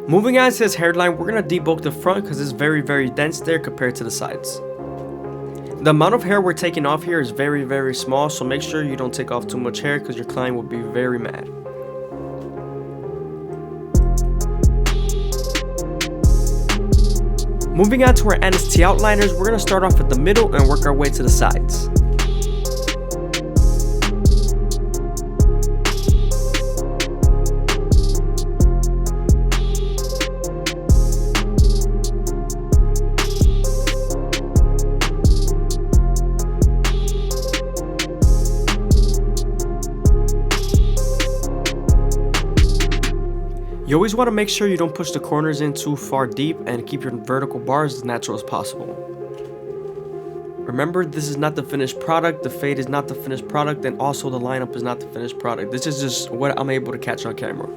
Moving on to this hairline, we're going to debulk the front because it's very dense there compared to the sides. The amount of hair we're taking off here is very small, so make sure you don't take off too much hair because your client will be very mad. Moving on to our NST outliners, we're going to start off at the middle and work our way to the sides. You always want to make sure you don't push the corners in too far deep and keep your vertical bars as natural as possible. Remember, this is not the finished product, the fade is not the finished product, and also the lineup is not the finished product. This is just what I'm able to catch on camera.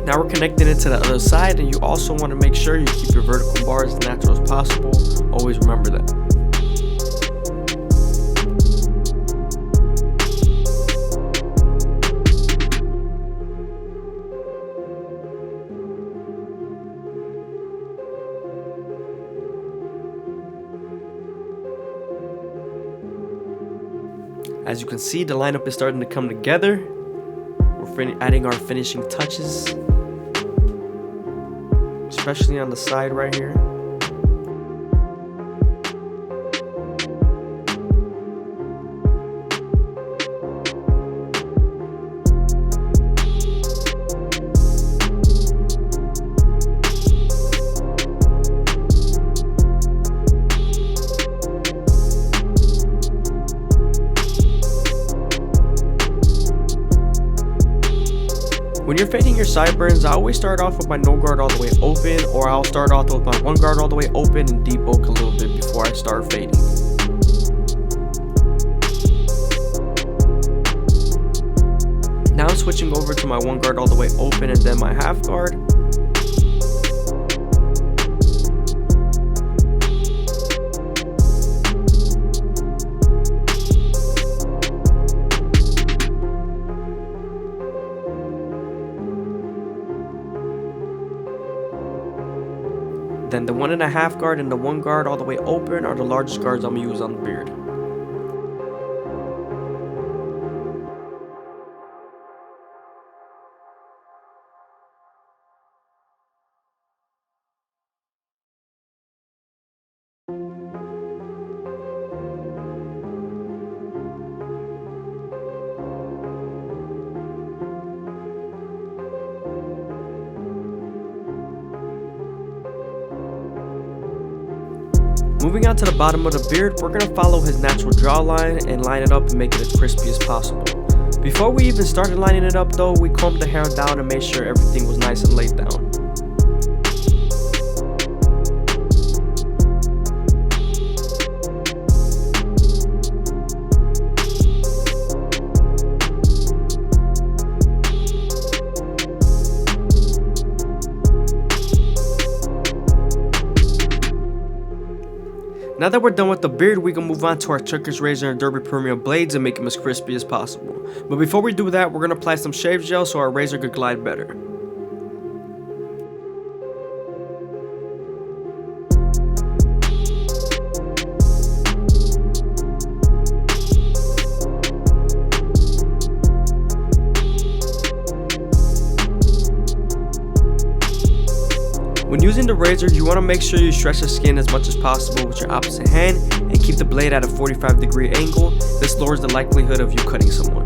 Now we're connecting it to the other side, and you also want to make sure you keep your vertical bars as natural as possible. Always remember that. As you can see, the lineup is starting to come together. We're adding our finishing touches, especially on the side right here. When you're fading your sideburns, I always start off with my no guard all the way open, or I'll start off with my one guard all the way open and debulk a little bit before I start fading. Now I'm switching over to my one guard all the way open and then my half guard. Then the 1.5 guard and the 1 guard all the way open are the largest guards I'm going to use on the beard. Moving on to the bottom of the beard, we're going to follow his natural jawline and line it up and make it as crispy as possible. Before we even started lining it up though, we combed the hair down and made sure everything was nice and laid down. Now that we're done with the beard, we can move on to our Turkish razor and Derby Premium blades and make them as crispy as possible. But before we do that, we're going to apply some shave gel so our razor could glide better. When using the razor, you want to make sure you stretch the skin as much as possible with your opposite hand and keep the blade at a 45-degree angle. This lowers the likelihood of you cutting someone.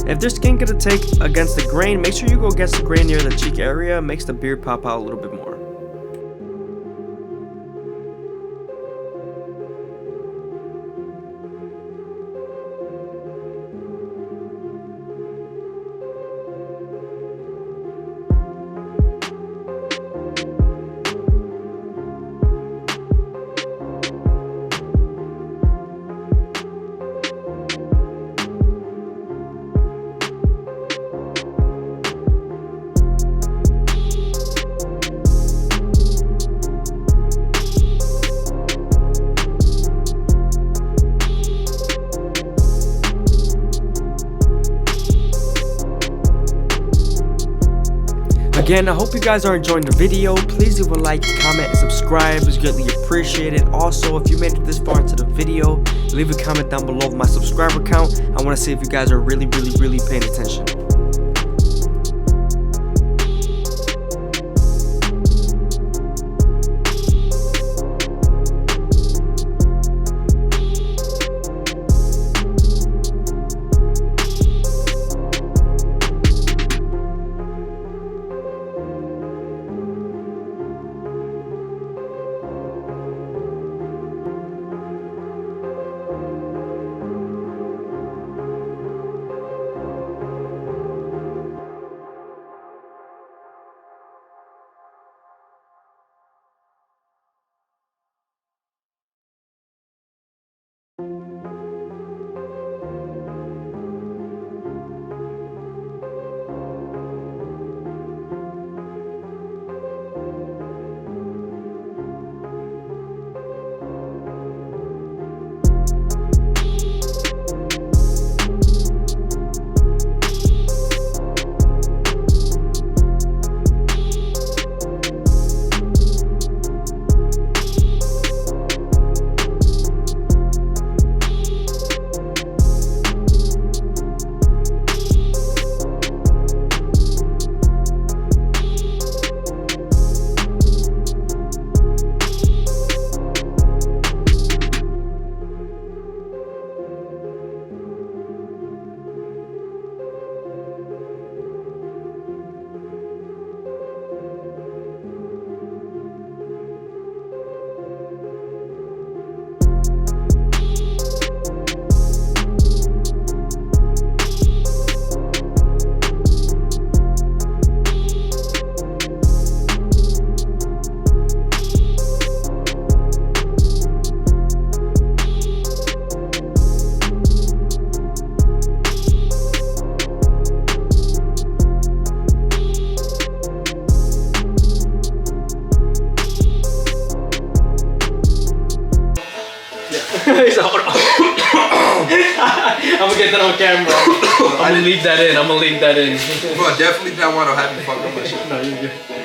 If If their skin gonna take against the grain, make sure you go against the grain near the cheek area. It makes the beard pop out a little bit more. Again, I hope you guys are enjoying the video. Please leave a like, comment, and subscribe. It's greatly appreciated. Also, if you made it this far into the video, leave a comment down below with my subscriber count. I want to see if you guys are really paying attention. He's like, hold on. I'm gonna get that on camera. I'm gonna leave that in. Bro, I definitely did not want to have you fuck up my shit. No, you're good.